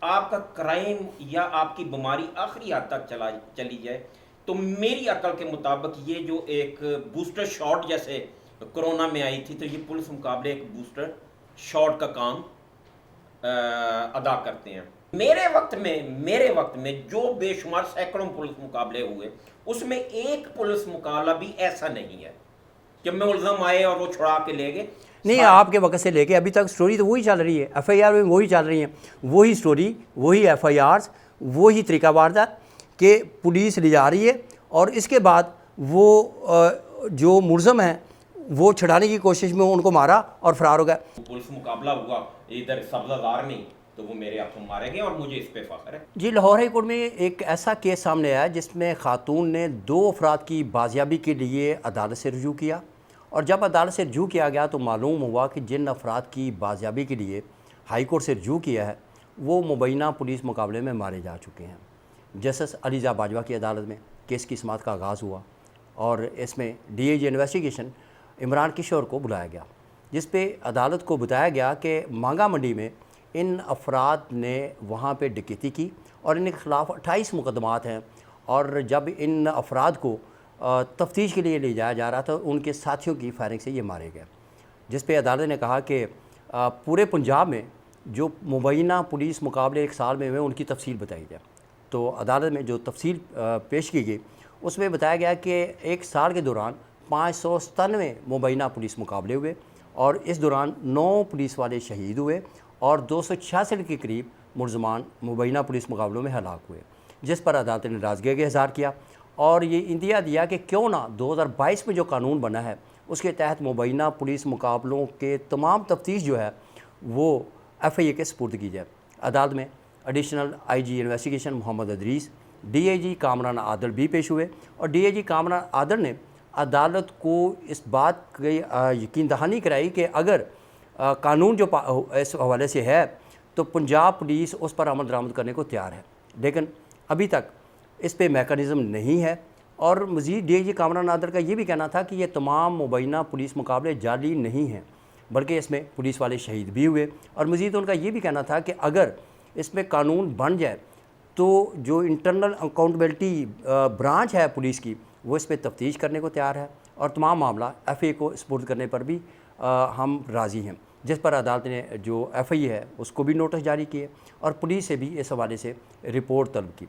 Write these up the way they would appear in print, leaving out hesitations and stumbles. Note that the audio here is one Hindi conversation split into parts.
आपका क्राइम या आपकी बीमारी आखिरी हद तक चली जाए, तो मेरी अकल के मुताबिक ये जो एक बूस्टर शॉट जैसे कोरोना में आई थी, तो ये पुलिस मुकाबले एक बूस्टर शॉट का काम अदा करते हैं। मेरे वक्त में जो बेशुमार सैकड़ों पुलिस मुकाबले हुए, उसमें एक पुलिस मुकाबला भी ऐसा नहीं है कि मैं मुलजम आए और वो छुड़ा के ले गए। नहीं, आपके वक्त से लेके अभी तक स्टोरी तो वही चल रही है, एफआईआर में वही चल रही है, वही स्टोरी, वही एफआईआर्स, वही तरीका वारदात कि पुलिस ले जा रही है और इसके बाद वो जो मुलज़म हैं वो छुड़ाने की कोशिश में उनको मारा और फरार हो गया। पुलिस मुकाबला हुआ इधर सब्जादार में, तो वो मेरे हाथों मारे गए और मुझे इस पे फख्र है। जी, लाहौर हाई कोर्ट में एक ऐसा केस सामने आया जिसमें खातून ने 2 अफराद की बाजियाबी के लिए अदालत से रुजू किया, और जब अदालत से रुजू किया गया तो मालूम हुआ कि जिन अफराद की बाजियाबी के लिए हाई कोर्ट से रुजू किया है वो मुबैना पुलिस मुकाबले में मारे जा चुके हैं। जस्टिस अलीजा बाजवा की अदालत में केस की समाअत का आगाज़ हुआ और इसमें डीआईजी इन्वेस्टिगेशन इमरान किशोर को बुलाया गया, जिस पे अदालत को बताया गया कि मांगा मंडी में इन अफराद ने वहाँ पे डकैती की और इनके ख़िलाफ़ 28 मुकदमात हैं, और जब इन अफराद को तफ्तीश के लिए ले जाया जा रहा था उनके साथियों की फायरिंग से ये मारे गए। जिस पे अदालत ने कहा कि पूरे पंजाब में जो मुबैना पुलिस मुकाबले एक साल में हुए उनकी तफसील बताई जाए। तो अदालत में जो तफसील पेश की गई उसमें बताया गया कि एक साल के दौरान 597 मुबैना पुलिस मुकाबले हुए और इस दौरान 9 पुलिस वाले शहीद हुए और 266 के करीब मुलज़मान मुबैना पुलिस मुकाबलों में हलाक हुए, जिस पर अदालत ने नाराज़गी का इज़हार किया और ये इंदिया दिया कि क्यों ना 2022 में जो कानून बना है उसके तहत मुबैना पुलिस मुकाबलों के तमाम तफ्तीश जो है वो एफआईए के सपुर्द की जाए। अदालत में additional IG investigation Mohammad Adris, DIG Kamran Adal भी पेश हुए और डीआईजी कामरान आदल ने अदालत को इस बात की यकीन दहानी कराई कि अगर कानून जो इस हवाले से है तो पंजाब पुलिस उस पर अमल दरामद करने को तैयार है, लेकिन अभी तक इस पे मैकेनिज़्म नहीं है। और मज़ीद डीआईजी कामरान आदल का ये भी कहना था कि ये तमाम मुबैना पुलिस मुकाबले जाली नहीं हैं, बल्कि इसमें पुलिस वाले शहीद भी हुए, और मज़ीद उनका ये भी कहना था कि अगर इसमें कानून बन जाए तो जो इंटरनल अकाउंटेबिलिटी ब्रांच है पुलिस की वो इस पर तफ्तीश करने को तैयार है और तमाम मामला एफआईए को सपुर्द करने पर भी हम राज़ी हैं। जिस पर अदालत ने जो एफआईए है उसको भी नोटिस जारी किए और पुलिस से भी इस हवाले से रिपोर्ट तलब की।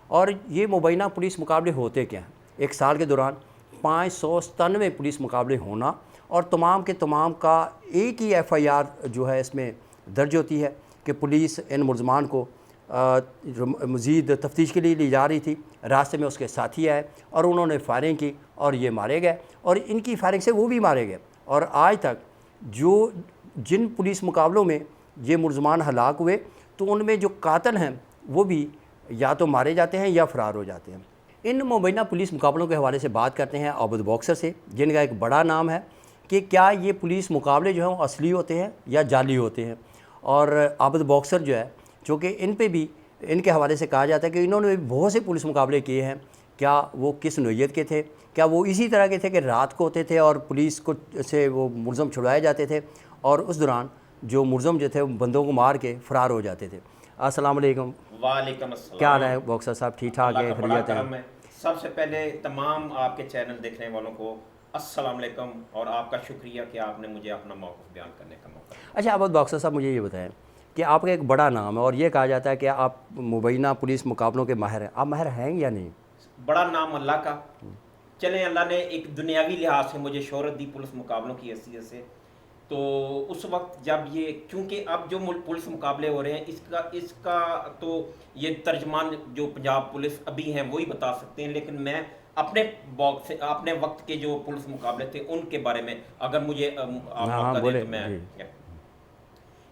और ये मुबैना पुलिस मुकाबले होते क्या हैं? एक साल के दौरान 597 पुलिस मुकाबले होना और तमाम के तमाम का एक ही एफआईआर जो है इसमें दर्ज होती है कि पुलिस इन मुलज़मान को मज़ीद तफ्तीश के लिए ले जा रही थी, रास्ते में उसके साथी आए और उन्होंने फायरिंग की और ये मारे गए और इनकी फायरिंग से वो भी मारे गए। और आज तक जो जिन पुलिस मुकाबलों में ये मुलज़मान हलाक हुए तो उनमें जो कातिल हैं वो भी या तो मारे जाते हैं या फ़रार हो जाते हैं। इन मुबैना पुलिस मुकाबलों के हवाले से बात करते हैं आबिद बॉक्सर से, जिनका एक बड़ा नाम है कि क्या ये पुलिस मुकाबले जो हैं वो असली होते हैं या जाली होते हैं। और आबिद बॉक्सर जो है, चूँकि इन पे भी इनके हवाले से कहा जाता है कि इन्होंने भी बहुत से पुलिस मुकाबले किए हैं, क्या वो किस नौइयत के थे, क्या वो इसी तरह के थे कि रात को होते थे और पुलिस को से वो मुलज़म छुड़वाए जाते थे और उस दौरान जो मुलज़म जो थे वो बंदों को मार के फ़रार हो जाते थे। अस्सलाम वालेकुम। वालेकुम अस्सलाम। क्या हाल है बॉक्सर साहब? ठीक ठाक है, खैरियत है? सबसे पहले तमाम आपके चैनल देखने वालों को अस्सलाम वालेकुम और आपका शुक्रिया कि आपने मुझे अपना मौक़िफ़ बयान करने का मौका दिया। अच्छा आबिद बॉक्सर साहब, मुझे ये बताएं कि आपका एक बड़ा नाम है और ये कहा जाता है कि आप मुबैना पुलिस मुकाबलों के माहिर हैं, आप माहिर हैं या नहीं? बड़ा नाम अल्लाह का, चलें अल्लाह ने एक दुनियावी लिहाज से मुझे शोहरत दी पुलिस मुकाबलों की हैसियत से। तो उस वक्त जब ये, क्योंकि अब जो पुलिस मुकाबले हो रहे हैं इसका तो ये तर्जमान जो पंजाब पुलिस अभी हैं वही बता सकते हैं, लेकिन मैं अपने वक्त के जो पुलिस मुकाबले थे उनके बारे में अगर मुझे आप मौका दें तो मैं,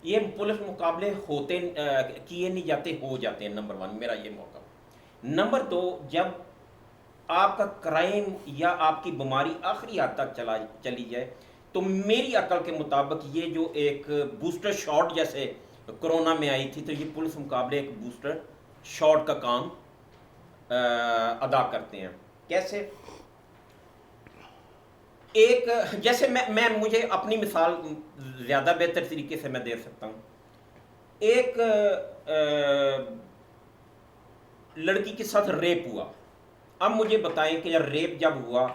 ये पुलिस मुकाबले होते किए नहीं जाते, हो जाते हैं। नंबर 1 मेरा ये मौका। नंबर 2, जब आपका क्राइम या आपकी बीमारी आखिरी हद तक चली जाए, तो मेरी अकल के मुताबिक ये जो एक बूस्टर शॉट जैसे कोरोना में आई थी, तो ये पुलिस मुकाबले एक बूस्टर शॉट का काम अदा करते हैं। कैसे? एक जैसे मैं मुझे अपनी मिसाल ज़्यादा बेहतर तरीके से मैं दे सकता हूँ। एक लड़की के साथ रेप हुआ। अब मुझे बताएं कि यार रेप जब हुआ,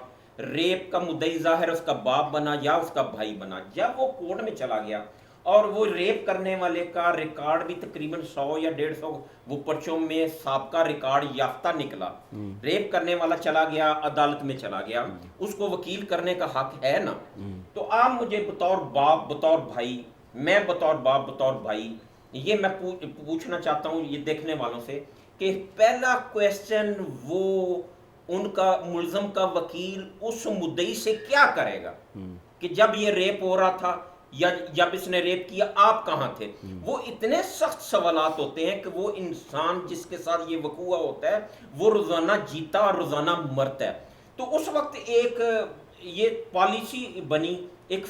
रेप का मुद्दई जाहिर उसका बाप बना या उसका भाई बना। जब वो कोर्ट में चला गया और वो रेप करने वाले का रिकॉर्ड भी तकरीबन 100 या 150 वो पर्चों में साबका रिकॉर्ड याफ्ता निकला। रेप करने वाला चला गया, अदालत में चला गया, उसको वकील करने का हक है ना। तो आप मुझे बतौर बाप, बतौर भाई, मैं बतौर बाप, बतौर भाई, ये मैं पूछना चाहता हूँ ये देखने वालों से कि पहला क्वेश्चन वो उनका मुल्ज़म का वकील उस मुद्दई से क्या करेगा कि जब ये रेप हो रहा था या जब इसने रेप किया आप कहां थे। वो इतने सख्त सवालात होते हैं कि वो इंसान जिसके साथ ये वकूआ होता है वो रोजाना जीता और रोजाना मरता है। तो उस वक्त एक ये पॉलिसी बनी, एक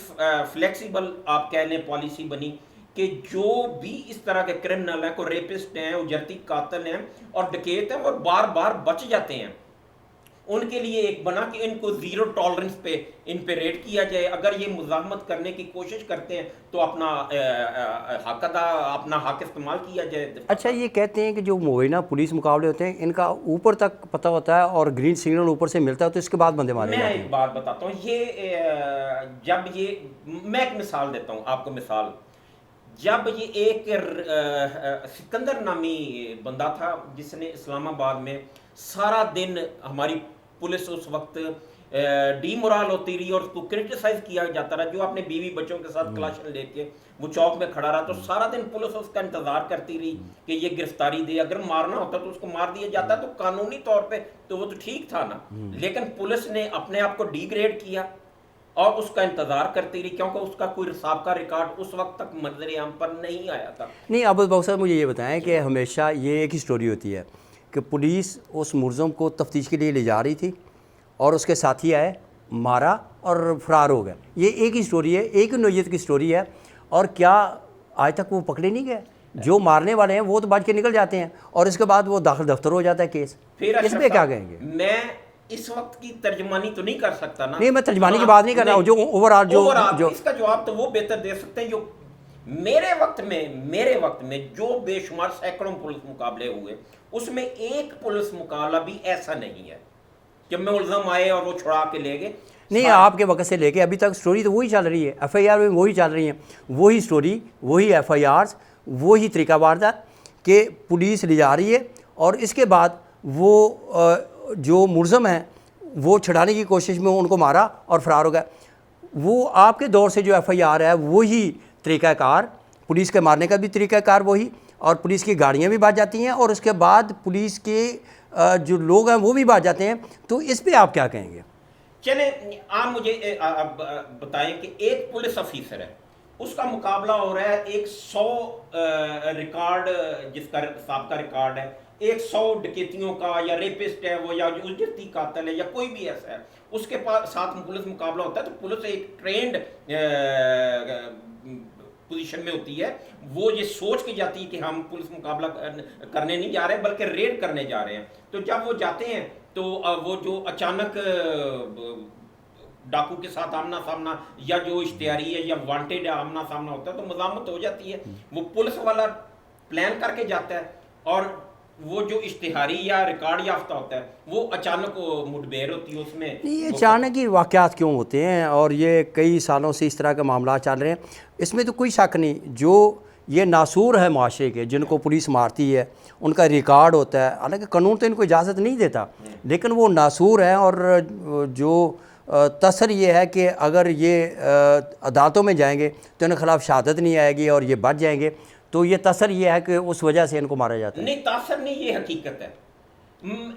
फ्लेक्सिबल आप कह लें पॉलिसी बनी कि जो भी इस तरह के क्रिमिनल हैं, को रेपिस्ट हैं, उजरती कातिल हैं और डकैत हैं और बार बार बच जाते हैं, उनके लिए एक बना कि इनको जीरो टॉलरेंस पे इन पे रेड किया जाए। अगर ये मुजाहमत करने की कोशिश करते हैं तो अपना अपना हक इस्तेमाल किया जाए। अच्छा, ये कहते हैं कि जो मुबैना पुलिस मुकाबले होते हैं इनका ऊपर तक पता होता है और ग्रीन सिग्नल ऊपर से मिलता है तो इसके बाद बंदे मारे जाते हैं। मैं एक बात बताता हूँ, ये जब ये मैं एक मिसाल देता हूँ आपको। मिसाल, जब ये एक सिकंदर नामी बंदा था जिसने इस्लामाबाद में सारा दिन हमारी पुलिस उस वक्त डीमोरल होती रही और उसको क्रिटिसाइज किया जाता रहा, जो अपने बीवी बच्चों के साथ क्लाशन लेके वो चौक में खड़ा रहा, तो सारा दिन पुलिस उसका इंतजार करती रही कि ये गिरफ्तारी दे। अगर मारना होता तो उसको मार दिया जाता, तो कानूनी तौर पे तो वो तो ठीक था ना। लेकिन पुलिस ने अपने आप को डिग्रेड किया और उसका इंतजार करती रही क्योंकि उसका कोई साबका रिकॉर्ड उस वक्त तक मंजर आम पर नहीं आया था। नहीं, अब बाबू साहब मुझे ये बताएं कि हमेशा ये एक ही स्टोरी होती है कि पुलिस उस मुलज़म को तफ्तीश के लिए ले जा रही थी और उसके साथी आए, मारा और फरार हो गए। ये एक ही स्टोरी है, एक ही नोयत की स्टोरी है। और क्या आज तक वो पकड़े नहीं गए? जो मारने वाले हैं वो तो बच के निकल जाते हैं और इसके बाद वो दाखिल दफ्तर हो जाता है केस। फिर इस पर क्या कहेंगे? मैं इस वक्त की तर्जमानी तो नहीं कर सकता ना। नहीं, मैं तर्जमानी की बात नहीं कर रहा हूँ, जो ओवरऑल जो इसका जवाब तो वो बेहतर दे सकते हैं। जो मेरे वक्त में जो बेशुमार सैकड़ों पुलिस मुकाबले हुए उसमें एक पुलिस मुकाबला भी ऐसा नहीं है कि मुल्ज़म आए और वो छुड़ा के ले गए। नहीं, आपके वक्त से लेके अभी तक स्टोरी तो वही चल रही है, एफआईआर में वही चल रही है, वही स्टोरी, वही एफआईआर्स, वही तरीका वारदात कि पुलिस ले जा रही है और इसके बाद वो जो मुल्ज़म हैं वो छुड़ाने की कोशिश में उनको मारा और फरार हो गया। वो आपके दौर से जो एफआईआर है वही तरीक़ाकार, पुलिस के मारने का भी तरीक़ाकार वही, और पुलिस की गाड़ियाँ भी भाग जाती हैं और उसके बाद पुलिस के जो लोग हैं वो भी भाग जाते हैं। तो इस पे आप क्या कहेंगे? चले आप मुझे बताएं कि एक पुलिस ऑफिसर है, उसका मुकाबला हो रहा है एक 100 रिकॉर्ड जिसका साबका रिकॉर्ड है, 100 डकैतियों का, या रेपिस्ट है वो, या उजरती कातिल है, या कोई भी ऐसा है, उसके पास साथ पुलिस मुकाबला होता है। तो पुलिस एक ट्रेंड पोजीशन में होती है, वो ये सोच के जाती है कि हम पुलिस मुकाबला करने नहीं जा रहे बल्कि रेड करने जा रहे हैं। तो जब वो जाते हैं तो वो जो अचानक डाकू के साथ आमना सामना या जो इश्तिहारी है या वांटेड आमना सामना होता है तो मजामत हो जाती है। वो पुलिस वाला प्लान करके जाता है और वो जो इश्तिहारी या रिकॉर्ड याफ्ता होता है वो अचानक मुठभेड़ होती है उसमें। ये अचानक ही वाक़यात क्यों होते हैं और ये कई सालों से इस तरह के मामला चल रहे हैं, इसमें तो कोई शक नहीं। जो ये नासूर है माशरे के, जिनको पुलिस मारती है, उनका रिकॉर्ड होता है, हालांकि कानून तो इनको इजाज़त नहीं देता, लेकिन वो नासूर है। और जो तसर ये है कि अगर ये अदालतों में जाएंगे तो इनके खिलाफ शहादत नहीं आएगी और ये बच जाएंगे, तो ये तसर ये है कि उस वजह से इनको मारा जाता है। नहीं, तसर नहीं, ये हकीकत है।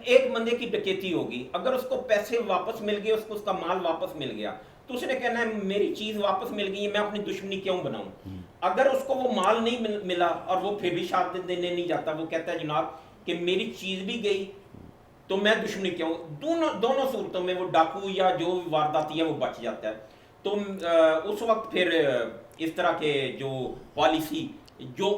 एक बंदे की डकैती होगी, अगर उसको पैसे वापस मिल गए, उसको उसका माल वापस मिल गया, तो उसने कहना है मेरी चीज़ वापस मिल गई है, मैं अपनी दुश्मनी क्यों बनाऊं। अगर उसको वो माल नहीं मिला और वो फिर भी शहादत देने नहीं जाता, वो कहता है जनाब कि मेरी चीज़ भी गई तो मैं दुश्मनी क्यों। दोनों सूरतों में वो डाकू या जो वारदाती है वो बच जाता है। तो उस वक्त फिर इस तरह के जो पॉलिसी जो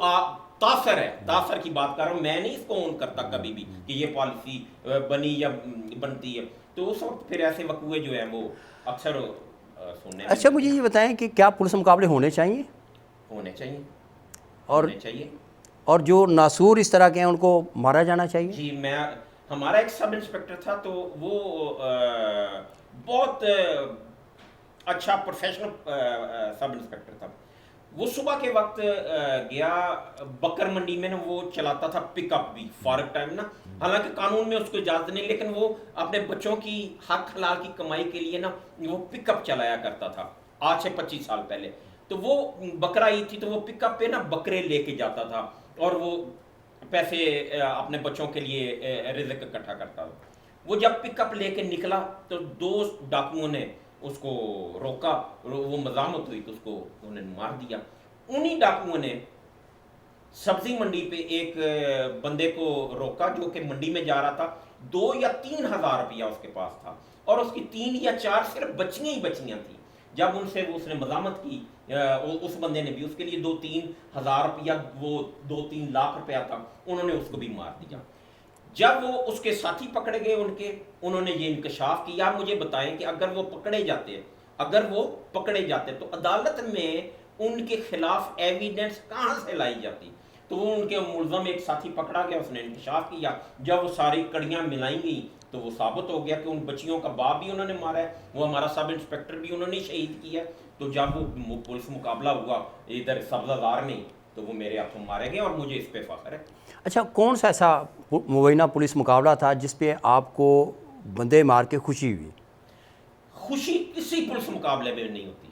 तासर है, तासर की बात कर रहा हूँ मैं, नहीं इसको ओन करता कभी भी कि ये पॉलिसी बनी या बनती है। तो उस वक्त फिर ऐसे वकूए जो हैं वो अक्सर सुनने। अच्छा, मुझे ये बताएं कि क्या पुलिस मुकाबले होने चाहिए? होने चाहिए, और होने चाहिए। और जो नासूर इस तरह के हैं उनको मारा जाना चाहिए? जी, हमारा एक सब इंस्पेक्टर था, तो वो बहुत अच्छा प्रोफेशनल सब इंस्पेक्टर था। वो सुबह के वक्त गया बकर मंडी में ना, वो चलाता था पिकअप भी फारग टाइम ना, हालांकि कानून में उसको इजाज़त नहीं, लेकिन वो अपने बच्चों की हक हलाल की कमाई के लिए ना वो पिकअप चलाया करता था आज से 25 साल पहले। तो वो बकरा ईद थी, तो वो पिकअप पे ना बकरे लेके जाता था और वो पैसे अपने बच्चों के लिए रिज़्क इकट्ठा करता था। वो जब पिकअप लेके निकला तो दो डाकुओं ने उसको रोका, वो मजामत हुई तो उसको उन्होंने मार दिया। उन्हीं डाकुओं ने सब्जी मंडी पे एक बंदे को रोका जो कि मंडी में जा रहा था। 2 या 3 हज़ार रुपया उसके पास था और उसकी 3 या 4 सिर्फ बच्चियां ही बच्चियां थी। जब उनसे उसने मजामत की, उस बंदे ने भी उसके लिए 2-3 हज़ार रुपया, वो 2-3 लाख रुपया था, उन्होंने उसको भी मार दिया। जब वो उसके साथी पकड़े गए उन्होंने ये इंकशाफ किया। आप मुझे बताएं कि अगर वो पकड़े जाते तो अदालत में उनके खिलाफ एविडेंस कहाँ से लाई जाती? तो वो उनके मुलजम एक साथी पकड़ा गया, उसने इंकशाफ किया। जब वो सारी कड़ियाँ मिलाई गई तो वो साबित हो गया कि उन बच्चियों का बाप भी उन्होंने मारा है, वो हमारा सब इंस्पेक्टर भी उन्होंने शहीद किया। तो जब वो पुलिस मुकाबला हुआ इधर सब्जादार में, तो वो मेरे हाथों मारे गए और मुझे इस पे फख्र है। अच्छा, कौन सा ऐसा मुबैना पुलिस मुकाबला था जिस पे आपको बंदे मार के खुशी हुई? खुशी किसी पुलिस मुकाबले में नहीं होती।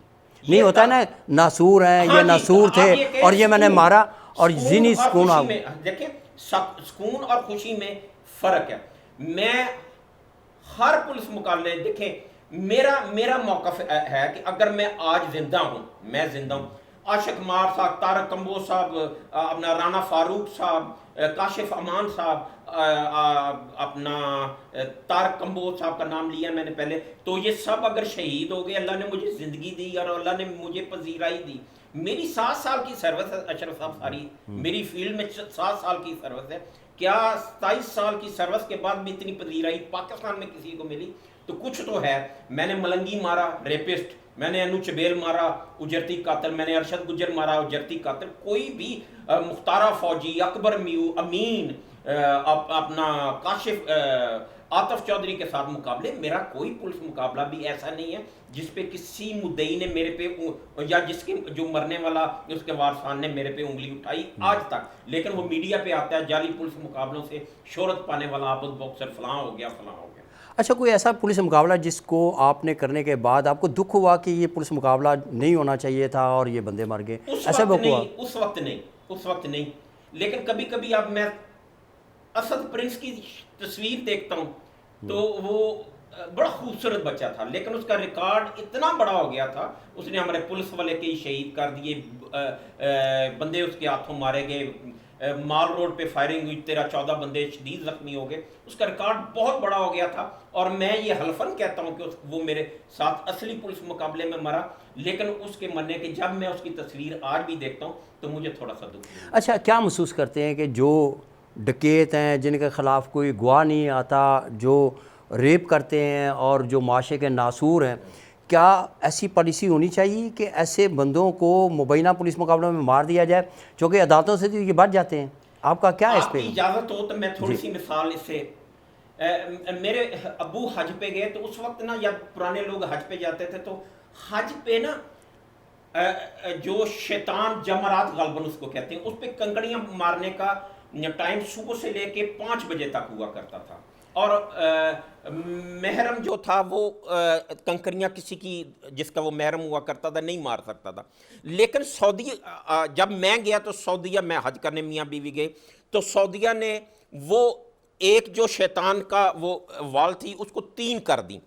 नहीं होता है ना, नासूर हैं, हाँ ये जी, नासूर आप थे ये कहें और ये मैंने मारा, और सुकून जिनी और सुकून खुशी आप में देखिए, सुकून और खुशी में फर्क है। मैं हर पुलिस मुकाबले देखें, मेरा मौक़िफ़ है कि अगर मैं आज जिंदा हूँ, आशिक मार साहब, तारक कंबोज साहब, अपना राना फारूक साहब, काशिफ अमान साहब, अपना तारक कंबोज साहब का नाम लिया मैंने पहले, तो ये सब अगर शहीद हो गए, अल्लाह ने मुझे ज़िंदगी दी और अल्लाह ने मुझे पजीराई दी। मेरी 7 साल की सर्विस है अशरफ साहब, सारी मेरी फील्ड में 7 साल की सर्विस है। क्या 27 साल की सर्विस के बाद भी इतनी पजीराई पाकिस्तान में किसी को मिली? तो कुछ तो है। मैंने मलंगी मारा, रेपिस्ट, मैंने अनु चबेल मारा, उजरती कातिल, मैंने अरशद गुजर मारा, उजरती कातिल। कोई भी मुख्तारा फौजी, अकबर म्यू, अमीन, अपना काशिफ, आतिफ चौधरी के साथ मुकाबले, मेरा कोई पुलिस मुकाबला भी ऐसा नहीं है जिस पे किसी मुद्दई ने मेरे पे, या जिसके जो मरने वाला उसके वारसान ने मेरे पे उंगली उठाई आज तक। लेकिन वो मीडिया पे आता है जाली पुलिस मुकाबलों से शोहरत पाने वाला आबद बॉक्सर फलां हो गया। अच्छा, कोई ऐसा पुलिस मुकाबला जिसको आपने करने के बाद आपको दुख हुआ कि ये पुलिस मुकाबला नहीं होना चाहिए था और ये बंदे मर गए? ऐसा हुआ? उस वक्त नहीं, लेकिन कभी कभी अब मैं असद प्रिंस की तस्वीर देखता हूँ तो वो बड़ा खूबसूरत बच्चा था, लेकिन उसका रिकॉर्ड इतना बड़ा हो गया था, उसने हमारे पुलिस वाले के ही शहीद कर दिए, बंदे उसके हाथों मारे गए, माल रोड पे फायरिंग हुई, 13-14 बंदे शदीद जख्मी हो गए। उसका रिकॉर्ड बहुत बड़ा हो गया था और मैं ये हल्फन कहता हूँ कि वो मेरे साथ असली पुलिस मुकाबले में मरा, लेकिन उसके मरने के जब मैं उसकी तस्वीर आज भी देखता हूँ तो मुझे थोड़ा सा दुख। अच्छा, क्या महसूस करते हैं कि जो डकैत हैं, जिनके ख़िलाफ़ कोई गवाह नहीं आता, जो रेप करते हैं और जो माशरे के नासूर हैं, क्या ऐसी पॉलिसी होनी चाहिए कि ऐसे बंदों को मुबैना पुलिस मुकाबलों में मार दिया जाए, क्योंकि अदालतों से तो ये बढ़ जाते हैं? आपका क्या है इस पर? इजाज़त हो तो मैं थोड़ी सी मिसाल इससे, मेरे अबू हज पे गए तो उस वक्त ना, जब पुराने लोग हज पे जाते थे तो हज पे ना जो शैतान जमरात गलबन उसको कहते हैं, उस पर कंकड़ियाँ मारने का टाइम सुबह से लेके 5 बजे तक हुआ करता था। और महरम जो था वो कंकरियाँ किसी की, जिसका वो महरम हुआ करता था, नहीं मार सकता था। लेकिन सऊदी, जब मैं गया तो सऊदीया, मैं हज करने मियाँ बीवी गए तो सऊदीया ने वो एक जो शैतान का वो वाल थी उसको 3 कर दी,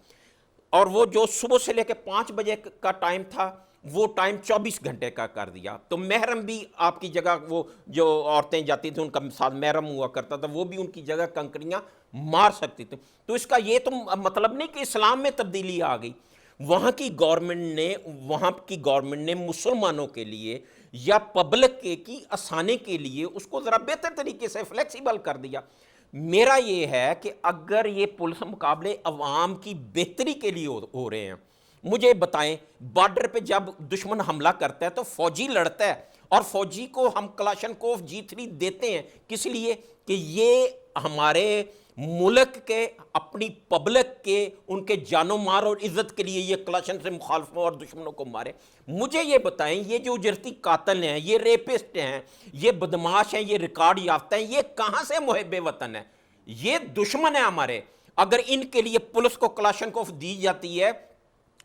और वो जो सुबह से लेकर 5 बजे का टाइम था वो टाइम 24 घंटे का कर दिया। तो महरम भी आपकी जगह, वो जो औरतें जाती थी उनका साथ महरम हुआ करता था, वो भी उनकी जगह कंकरियाँ मार सकती थी। तो इसका ये तो मतलब नहीं कि इस्लाम में तब्दीली आ गई। वहाँ की गवर्नमेंट ने मुसलमानों के लिए या पब्लिक की आसानी के लिए उसको ज़रा बेहतर तरीके से फ्लेक्सिबल कर दिया। मेरा ये है कि अगर ये पुलिस मुकाबले अवाम की बेहतरी के लिए हो रहे हैं मुझे बताएं, बॉर्डर पे जब दुश्मन हमला करता है तो फौजी लड़ता है, और फौजी को हम कलाशनकोव G3 देते हैं किस लिए? कि ये हमारे मुल्क के, अपनी पब्लिक के, उनके जानो मार और इज्जत के लिए ये कलाशन से मुखालफों और दुश्मनों को मारे। मुझे ये बताएं, ये जो उजरती कातिल हैं, ये रेपिस्ट हैं, ये बदमाश हैं, ये रिकॉर्ड याफ्ता हैं, ये कहाँ से मुहब्बे वतन है? ये दुश्मन है हमारे। अगर इनके लिए पुलिस को कलाशनकोव दी जाती है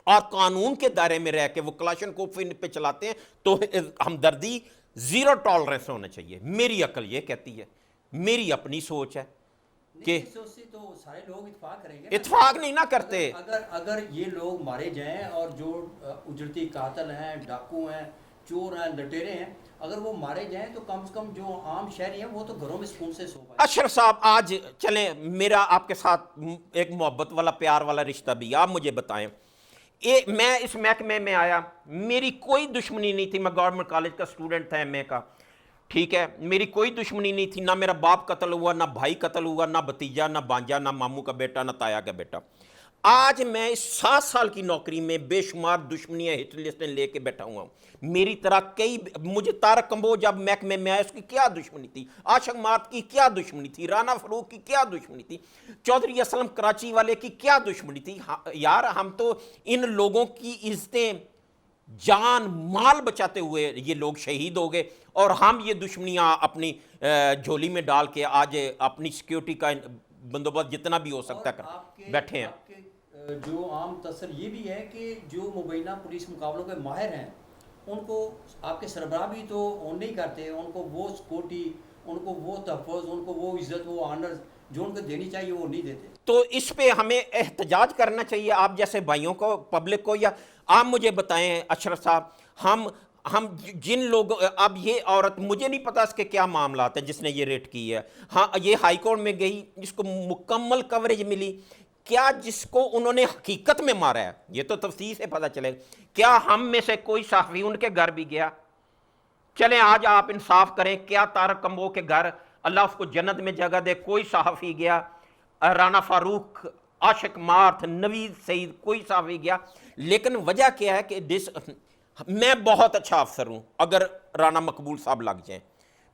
और कानून के दायरे में रह के वो कलाशनकोव इन पे चलाते हैं, तो हमदर्दी, जीरो टॉलरेंस होना चाहिए। मेरी अकल ये कहती है, मेरी अपनी सोच है कि तो सारे लोग इत्तेफाक करेंगे, इत्तेफाक नहीं ना करते। अगर अगर ये लोग मारे जाएं और जो उजरती कातिल हैं, डाकू हैं, चोर हैं, लटेरे हैं, अगर वो मारे जाएं तो कम से कम जो आम शहरी हैं वो तो घरों में सुकून से सो पाए। अशरफ साहब, आज चलें, मेरा आपके साथ एक मोहब्बत वाला, प्यार वाला रिश्ता भी। आप मुझे बताएं, मैं इस महकमे में आया, मेरी कोई दुश्मनी नहीं थी। मैं गवर्नमेंट कॉलेज का स्टूडेंट था, MA का, ठीक है, मेरी कोई दुश्मनी नहीं थी। ना मेरा बाप कत्ल हुआ, ना भाई कत्ल हुआ, ना भतीजा, ना भांजा, ना मामू का बेटा, ना ताया का बेटा। आज मैं इस 7 साल की नौकरी में बेशुमार दुश्मनियां, हिट लिस्टें लेके बैठा हुआ हूँ। मेरी तरह कई, मुझे तारक कंबोज जब महकमे में आया, उसकी क्या दुश्मनी थी? आशिक मार्त की क्या दुश्मनी थी? राना फरूक की क्या दुश्मनी थी? चौधरी असलम कराची वाले की क्या दुश्मनी थी? यार, हम तो इन लोगों की इज्जतें, जान माल बचाते हुए ये लोग शहीद हो गए, और हम ये दुश्मनियां अपनी झोली में डाल के आज अपनी सिक्योरिटी का बंदोबस्त जितना भी हो सकता है बैठे हैं। जो आम तसर ये भी है कि जो मुबैना पुलिस मुकाबलों के माहिर हैं, उनको आपके सरबराह भी तो ऑन नहीं करते, उनको वो सिक्योरिटी, उनको वो तहफ़्फ़ुज़, उनको वो इज़्ज़त, वो ऑनर जो उनको देनी चाहिए वो नहीं देते। तो इस पे हमें एहतजाज करना चाहिए, आप जैसे भाइयों को, पब्लिक को। या आप मुझे बताएं अशरफ साहब, हम जिन लोग, अब ये औरत, मुझे नहीं पता इसके क्या मामला है जिसने ये रेट की है। हाँ, ये हाई कोर्ट में गई, जिसको मुकम्मल कवरेज मिली। क्या जिसको उन्होंने हकीकत में मारा है, ये तो तफसील से पता चलेगा। क्या हम में से कोई सहाफ़ी उनके घर भी गया? चलें, आज आप इंसाफ करें, क्या तारक कंबो के घर, अल्लाह उसको जन्नत में जगह दे, कोई सहाफ़ी गया? राना फारूक, आशिक मार्थ, नवीद सईद, कोई सहाफ़ी गया? लेकिन वजह क्या है कि मैं बहुत अच्छा अफसर हूँ अगर राना मकबूल साहब लग जाएं,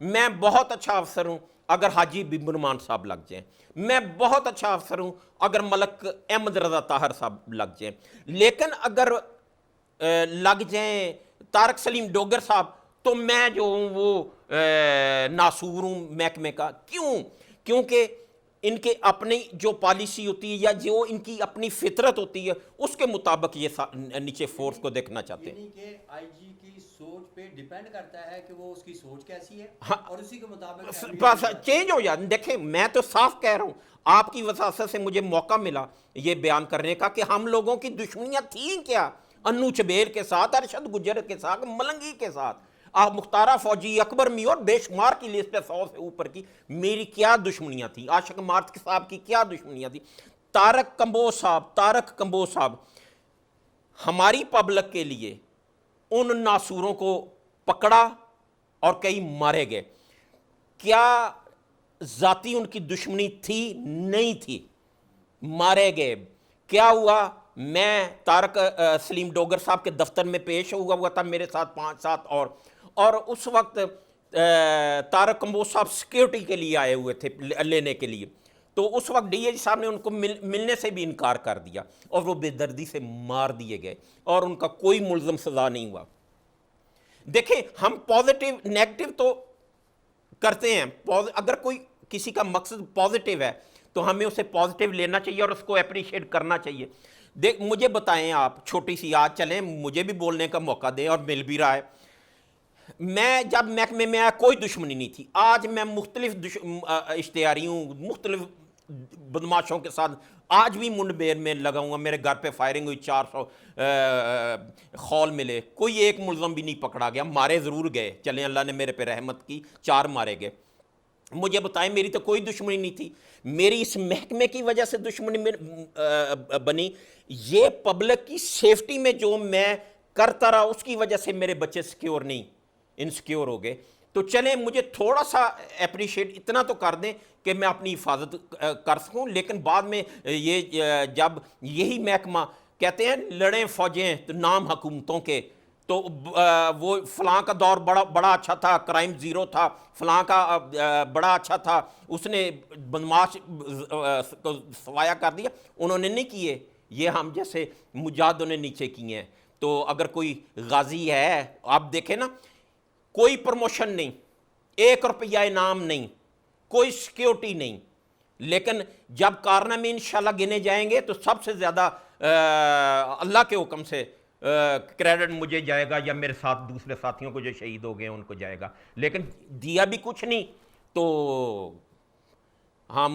मैं बहुत अच्छा अफसर हूँ अगर हाजी बिबनुमान साहब लग जाएं, मैं बहुत अच्छा अफसर हूँ अगर मलक अहमद रज़ा ताहर साहब लग जाएं, लेकिन अगर लग जाएं तारक सलीम डोगर साहब, तो मैं जो हूँ वो नासूर हूँ महकमे का। क्यों? क्योंकि इनके अपनी जो पॉलिसी होती है या जो इनकी अपनी फितरत होती है, उसके मुताबिक ये नीचे फोर्स को देखना चाहते हैं। कि IG की सोच पे डिपेंड करता है कि वो उसकी सोच कैसी है। हाँ, और उसी के मुताबिक बस चेंज हो जाए। देखें, मैं तो साफ कह रहा हूँ, आपकी वसासत से मुझे मौका मिला ये बयान करने का कि हम लोगों की दुश्मनियाँ थी क्या, अन्नू चबेर के साथ, अरशद गुजर के साथ, मलंगी के साथ, आप मुख्तारा फौजी, अकबर मी और बेशुमार की लिस्ट है 100 से ऊपर की। मेरी क्या दुश्मनियाँ थी? आशिक मार्थ साहब की क्या दुश्मनियाँ थी? तारक कंबोज साहब हमारी पब्लिक के लिए उन नासूरों को पकड़ा और कई मारे गए। क्या जाती उनकी दुश्मनी थी? नहीं थी, मारे गए। क्या हुआ? मैं तारक सलीम डोगर साहब के दफ्तर में पेश हुआ था, मेरे साथ 5-7 और उस वक्त तारक कंबोज साहब सिक्योरिटी के लिए आए हुए थे लेने के लिए। तो उस वक्त DIG साहब ने उनको मिलने से भी इनकार कर दिया और वो बेदर्दी से मार दिए गए और उनका कोई मुल्ज़म सज़ा नहीं हुआ। देखें, हम पॉजिटिव नेगेटिव तो करते हैं, अगर कोई किसी का मकसद पॉजिटिव है तो हमें उसे पॉजिटिव लेना चाहिए और उसको अप्रिशिएट करना चाहिए। मुझे बताएं आप, छोटी सी याद, चलें मुझे भी बोलने का मौका दें और मिल भी रहा है। मैं जब महकमे में आया कोई दुश्मनी नहीं थी। आज मैं मुख्तलिफ इश्तिहारी हूँ, मुख्तलिफ बदमाशों के साथ आज भी मुंडबेर में लगा हुआ। मेरे घर पे फायरिंग हुई, 400 खौल मिले, कोई एक मुल्ज़म भी नहीं पकड़ा गया। मारे ज़रूर गए, चलें अल्लाह ने मेरे पे रहमत की, 4 मारे गए। मुझे बताएं, मेरी तो कोई दुश्मनी नहीं थी। मेरी इस महकमे की वजह से दुश्मनी बनी। ये पब्लिक की सेफ्टी में जो मैं करता रहा, उसकी वजह से मेरे बच्चे सिक्योर नहीं, इनसिक्योर हो गए। तो चलें, मुझे थोड़ा सा अप्रिशिएट इतना तो कर दें कि मैं अपनी हिफाजत कर सकूं। लेकिन बाद में ये जब यही महकमा कहते हैं लड़े फौजें तो नाम हुकूमतों के, तो वो फलां का दौर बड़ा अच्छा था, क्राइम ज़ीरो था, फलां का बड़ा अच्छा था, उसने बदमाश को सवाया कर दिया। उन्होंने नहीं किए, ये हम जैसे मुजाहिदों ने नीचे किए हैं। तो अगर कोई गाजी है, आप देखें ना, कोई प्रमोशन नहीं, 1 रुपया इनाम नहीं, कोई सिक्योरिटी नहीं, लेकिन जब कारनामे इंशाल्लाह गिने जाएंगे तो सबसे ज़्यादा अल्लाह के हुक्म से क्रेडिट मुझे जाएगा या मेरे साथ दूसरे साथियों को जो शहीद हो गए हैं उनको जाएगा। लेकिन दिया भी कुछ नहीं तो हम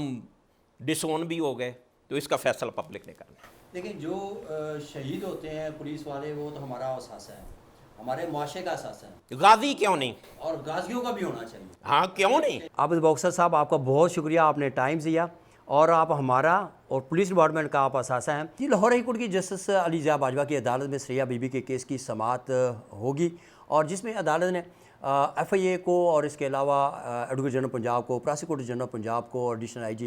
डिसोन भी हो गए। तो इसका फैसला पब्लिक ने करना। लेकिन जो शहीद होते हैं पुलिस वाले, वो तो हमारा असासा है, हमारे मुआशरे का असासा है। गाजी क्यों नहीं? और गाजियों का भी होना चाहिए। हाँ, क्यों नहीं? आबिद बॉक्सर साहब, आपका बहुत शुक्रिया, आपने टाइम दिया और आप हमारा और पुलिस डिपार्टमेंट का आप असासा हैं। जी, लाहौर हाई कोर्ट की जस्टिस अली ज़िया बाजवा की अदालत में सरैया बीबी के केस की समाअत होगी, और जिसमें अदालत ने FIA को और इसके अलावा एडवोकेट जनरल पंजाब को, प्रोसिक्यूटर जनरल पंजाब को और एडिशनल IG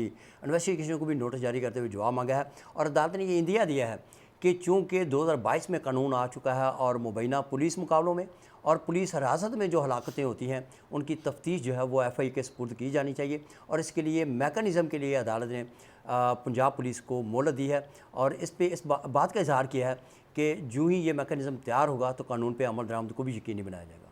इन्वेस्टिगेशन को भी नोटिस जारी करते हुए जवाब मांगा है। और अदालत ने ये इंदिया दिया है कि चूँकि 2022 में कानून आ चुका है और मुबैना पुलिस मुकाबलों में और पुलिस हिरासत में जो हलाकतें होती हैं उनकी तफ्तीश जो है वो FIA के सपुर्द की जानी चाहिए, और इसके लिए मैकेनिज़्म के लिए अदालत ने पंजाब पुलिस को मोहलत दी है। और इस पे इस बात का इजहार किया है कि जो ही ये मैकेनिज़्म तैयार होगा तो कानून पे अमल दरामद को भी यकीनी बनाया जाएगा।